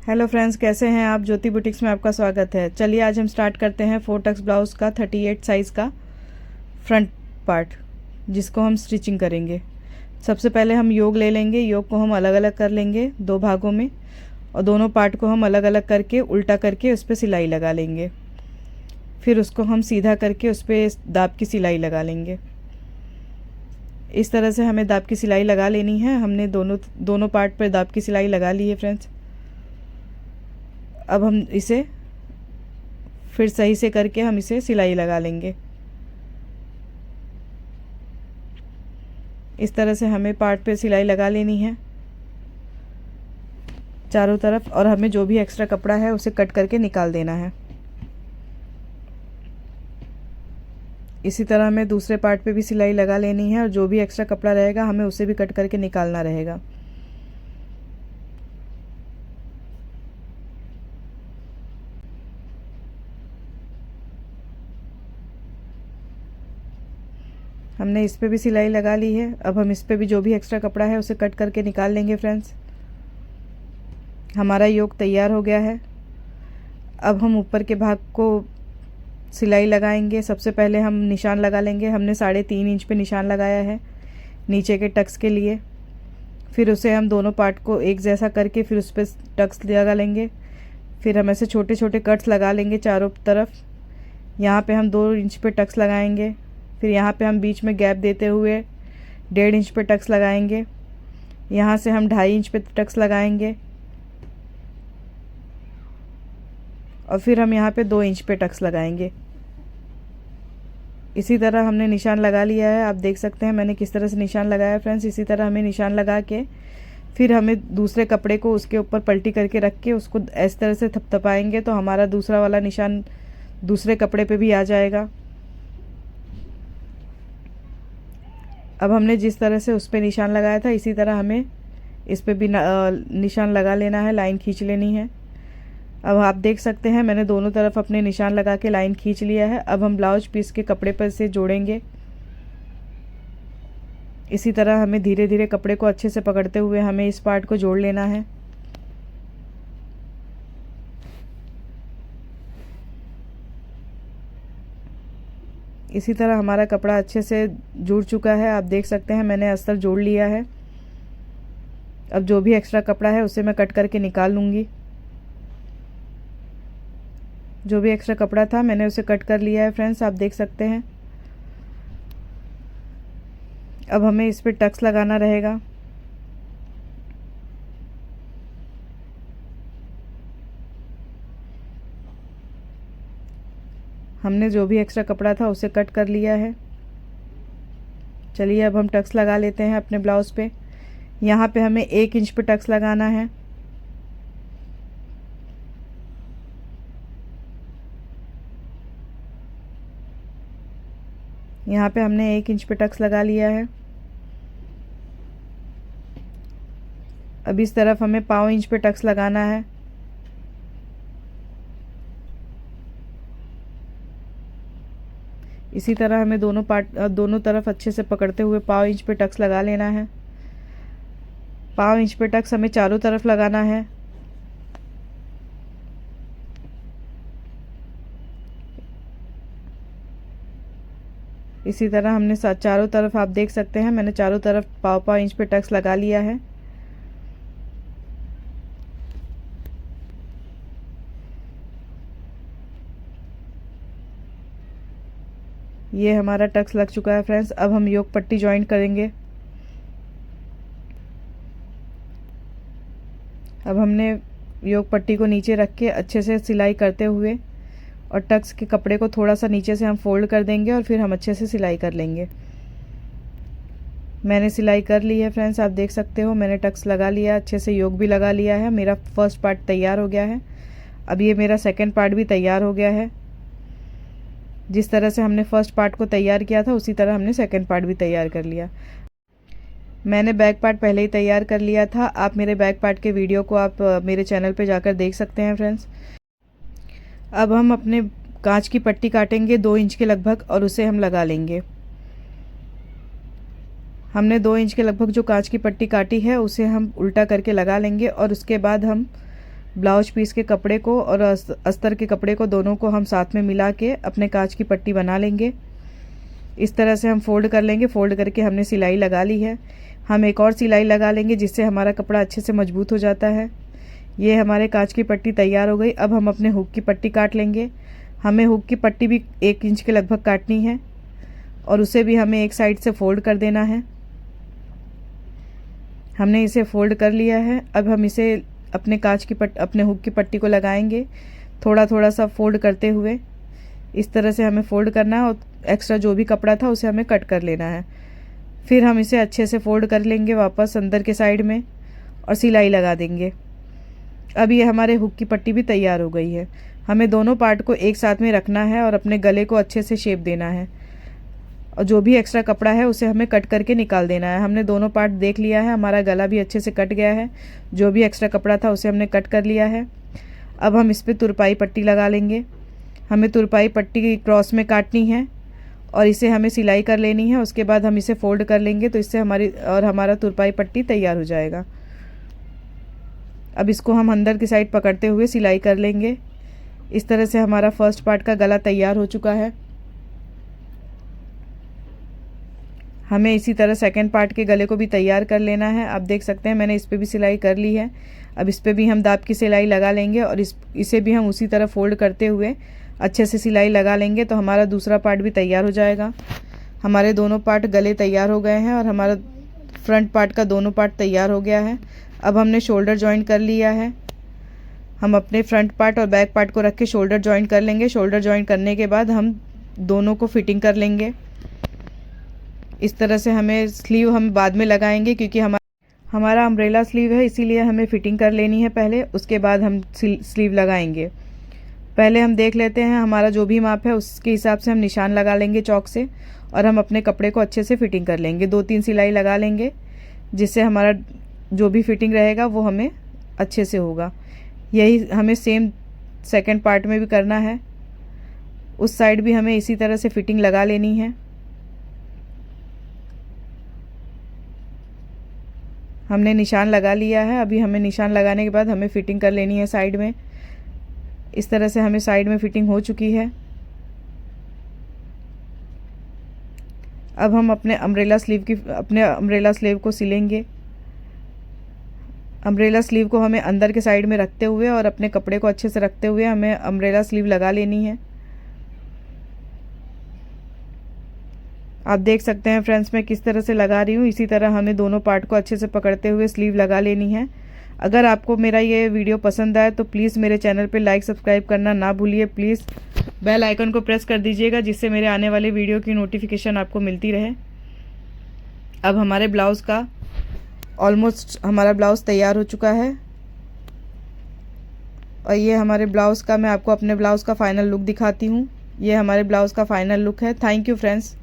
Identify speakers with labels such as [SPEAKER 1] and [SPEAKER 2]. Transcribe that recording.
[SPEAKER 1] Hello friends, कैसे हैं आप। ज्योति बुटीक्स में आपका स्वागत है। चलिए आज हम स्टार्ट करते हैं 4 टक्स ब्लाउज़ का 38 साइज़ का फ्रंट पार्ट, जिसको हम स्टिचिंग करेंगे। सबसे पहले हम योग ले लेंगे। योग को हम अलग अलग कर लेंगे 2 भागों में, और दोनों पार्ट को हम अलग अलग करके उल्टा करके उस पर सिलाई लगा लेंगे। फिर उसको हम सीधा करके उस पर दाब की सिलाई लगा लेंगे। इस तरह से हमें दाब की सिलाई लगा लेनी है। हमने दोनों पार्ट पर दाब की सिलाई लगा ली है फ्रेंड्स। अब हम इसे फिर सही से करके हम इसे सिलाई लगा लेंगे। इस तरह से हमें पार्ट पे सिलाई लगा लेनी है चारों तरफ, और हमें जो भी एक्स्ट्रा कपड़ा है उसे कट करके निकाल देना है। इसी तरह हमें दूसरे पार्ट पे भी सिलाई लगा लेनी है, और जो भी एक्स्ट्रा कपड़ा रहेगा हमें उसे भी कट करके निकालना रहेगा। हमने इस पे भी सिलाई लगा ली है। अब हम इस पे भी जो भी एक्स्ट्रा कपड़ा है उसे कट करके निकाल लेंगे फ्रेंड्स। हमारा योग तैयार हो गया है। अब हम ऊपर के भाग को सिलाई लगाएंगे। सबसे पहले हम निशान लगा लेंगे। हमने 3.5 इंच पे निशान लगाया है नीचे के टक्स के लिए। फिर उसे हम दोनों पार्ट को एक जैसा करके फिर उस पर टक्स लगा लेंगे। फिर हम ऐसे छोटे छोटे कट्स लगा लेंगे चारों तरफ। यहाँ पे हम 2 इंच पे टक्स लगाएंगे। फिर यहाँ पे हम बीच में गैप देते हुए 1.5 इंच पे टक्स लगाएंगे। यहाँ से हम 2.5 इंच पे टक्स लगाएंगे, और फिर हम यहाँ पे 2 इंच पे टक्स लगाएंगे। इसी तरह हमने निशान लगा लिया है। आप देख सकते हैं मैंने किस तरह से निशान लगाया फ्रेंड्स। इसी तरह हमें निशान लगा के फिर हमें दूसरे कपड़े को उसके ऊपर पलटी करके रख के उसको इस तरह से थपथपाएंगे, तो हमारा दूसरा वाला निशान दूसरे कपड़े पे भी आ जाएगा। अब हमने जिस तरह से उस पर निशान लगाया था इसी तरह हमें इस पर भी निशान लगा लेना है, लाइन खींच लेनी है। अब आप देख सकते हैं मैंने दोनों तरफ अपने निशान लगा के लाइन खींच लिया है। अब हम ब्लाउज पीस के कपड़े पर से जोड़ेंगे। इसी तरह हमें धीरे धीरे कपड़े को अच्छे से पकड़ते हुए हमें इस पार्ट को जोड़ लेना है। इसी तरह हमारा कपड़ा अच्छे से जुड़ चुका है। आप देख सकते हैं मैंने अस्तर जोड़ लिया है। अब जो भी एक्स्ट्रा कपड़ा है उसे मैं कट करके निकाल लूँगी। जो भी एक्स्ट्रा कपड़ा था मैंने उसे कट कर लिया है फ्रेंड्स, आप देख सकते हैं। अब हमें इस पर टक्स लगाना रहेगा। हमने जो भी एक्स्ट्रा कपड़ा था उसे कट कर लिया है। चलिए अब हम टक्स लगा लेते हैं अपने ब्लाउज़ पे। यहाँ पे हमें 1 इंच पे टक्स लगाना है। यहाँ पे हमने 1 इंच पे टक्स लगा लिया है। अब इस तरफ हमें 1/4 इंच पे टक्स लगाना है। इसी तरह हमें दोनों तरफ अच्छे से पकड़ते हुए 1/4 इंच पे टक्स लगा लेना है। 1/4 इंच पे टक्स हमें चारों तरफ लगाना है। इसी तरह हमने चारों तरफ, आप देख सकते हैं मैंने चारों तरफ 1/4 इंच पे टक्स लगा लिया है। ये हमारा टक्स लग चुका है फ्रेंड्स। अब हम योग पट्टी ज्वाइन करेंगे। अब हमने योग पट्टी को नीचे रख के अच्छे से सिलाई करते हुए और टक्स के कपड़े को थोड़ा सा नीचे से हम फोल्ड कर देंगे, और फिर हम अच्छे से सिलाई कर लेंगे। मैंने सिलाई कर ली है फ्रेंड्स, आप देख सकते हो मैंने टक्स लगा लिया, अच्छे से योग भी लगा लिया है। मेरा फर्स्ट पार्ट तैयार हो गया है। अब ये मेरा सेकंड पार्ट भी तैयार हो गया है। जिस तरह से हमने फर्स्ट पार्ट को तैयार किया था उसी तरह हमने सेकंड पार्ट भी तैयार कर लिया। मैंने बैक पार्ट पहले ही तैयार कर लिया था। आप मेरे बैक पार्ट के वीडियो को आप मेरे चैनल पे जाकर देख सकते हैं फ्रेंड्स। अब हम अपने कांच की पट्टी काटेंगे 2 इंच के लगभग, और उसे हम लगा लेंगे। हमने 2 इंच के लगभग जो कांच की पट्टी काटी है उसे हम उल्टा करके लगा लेंगे, और उसके बाद हम ब्लाउज पीस के कपड़े को और अस्तर के कपड़े को दोनों को हम साथ में मिला के अपने काज की पट्टी बना लेंगे। इस तरह से हम फोल्ड कर लेंगे। फोल्ड करके हमने सिलाई लगा ली है। हम एक और सिलाई लगा लेंगे जिससे हमारा कपड़ा अच्छे से मजबूत हो जाता है। ये हमारे काज की पट्टी तैयार हो गई। अब हम अपने हुक की पट्टी काट लेंगे। हमें हुक की पट्टी भी 1 इंच के लगभग काटनी है और उसे भी हमें एक साइड से फोल्ड कर देना है। हमने इसे फोल्ड कर लिया है। अब हम इसे अपने अपने हुक की पट्टी को लगाएंगे, थोड़ा थोड़ा सा फोल्ड करते हुए। इस तरह से हमें फोल्ड करना है और एक्स्ट्रा जो भी कपड़ा था उसे हमें कट कर लेना है। फिर हम इसे अच्छे से फोल्ड कर लेंगे वापस अंदर के साइड में और सिलाई लगा देंगे। अब ये हमारे हुक की पट्टी भी तैयार हो गई है। हमें दोनों पार्ट को एक साथ में रखना है और अपने गले को अच्छे से शेप देना है और जो भी एक्स्ट्रा कपड़ा है उसे हमें कट करके निकाल देना है। हमने दोनों पार्ट देख लिया है, हमारा गला भी अच्छे से कट गया है। जो भी एक्स्ट्रा कपड़ा था उसे हमने कट कर लिया है। अब हम इस पर तुरपाई पट्टी लगा लेंगे। हमें तुरपाई पट्टी क्रॉस में काटनी है और इसे हमें सिलाई कर लेनी है। उसके बाद हम इसे फोल्ड कर लेंगे तो इससे हमारा तुरपाई पट्टी तैयार हो जाएगा। अब इसको हम अंदर की साइड पकड़ते हुए सिलाई कर लेंगे। इस तरह से हमारा फर्स्ट पार्ट का गला तैयार हो चुका है। हमें इसी तरह सेकंड पार्ट के गले को भी तैयार कर लेना है। आप देख सकते हैं मैंने इस पर भी सिलाई कर ली है। अब इस पर भी हम दाब की सिलाई लगा लेंगे और इसे भी हम उसी तरह फोल्ड करते हुए अच्छे से सिलाई लगा लेंगे तो हमारा दूसरा पार्ट भी तैयार हो जाएगा। हमारे दोनों पार्ट गले तैयार हो गए हैं और हमारा फ्रंट पार्ट का दोनों पार्ट तैयार हो गया है। अब हमने शोल्डर जॉइन कर लिया है। हम अपने फ्रंट पार्ट और बैक पार्ट को रख के शोल्डर जॉइन कर लेंगे। शोल्डर जॉइन करने के बाद हम दोनों को फिटिंग कर लेंगे। इस तरह से हमें स्लीव हम बाद में लगाएंगे क्योंकि हमारा अम्ब्रेला स्लीव है, इसीलिए हमें फिटिंग कर लेनी है पहले, उसके बाद हम स्लीव लगाएंगे। पहले हम देख लेते हैं हमारा जो भी माप है उसके हिसाब से हम निशान लगा लेंगे चौक से और हम अपने कपड़े को अच्छे से फिटिंग कर लेंगे। 2-3 सिलाई लगा लेंगे जिससे हमारा जो भी फिटिंग रहेगा वो हमें अच्छे से होगा। यही हमें सेम सेकंड पार्ट में भी करना है। उस साइड भी हमें इसी तरह से फिटिंग लगा लेनी है। हमने निशान लगा लिया है। अभी हमें निशान लगाने के बाद हमें फिटिंग कर लेनी है साइड में। इस तरह से हमें साइड में फिटिंग हो चुकी है। अब हम अपने अम्ब्रेला स्लीव को सिलेंगे। अम्ब्रेला स्लीव को हमें अंदर के साइड में रखते हुए और अपने कपड़े को अच्छे से रखते हुए हमें अम्ब्रेला स्लीव लगा लेनी है। आप देख सकते हैं फ्रेंड्स मैं किस तरह से लगा रही हूँ। इसी तरह हमें दोनों पार्ट को अच्छे से पकड़ते हुए स्लीव लगा लेनी है। अगर आपको मेरा ये वीडियो पसंद आए तो प्लीज़ मेरे चैनल पे लाइक सब्सक्राइब करना ना भूलिए। प्लीज़ बेल आइकन को प्रेस कर दीजिएगा जिससे मेरे आने वाले वीडियो की नोटिफिकेशन आपको मिलती रहे। अब हमारे ब्लाउज़ का ऑलमोस्ट हमारा ब्लाउज़ तैयार हो चुका है और ये हमारे ब्लाउज़ का मैं आपको अपने ब्लाउज़ का फाइनल लुक दिखाती हूँ। ये हमारे ब्लाउज़ का फाइनल लुक है। Thank you friends.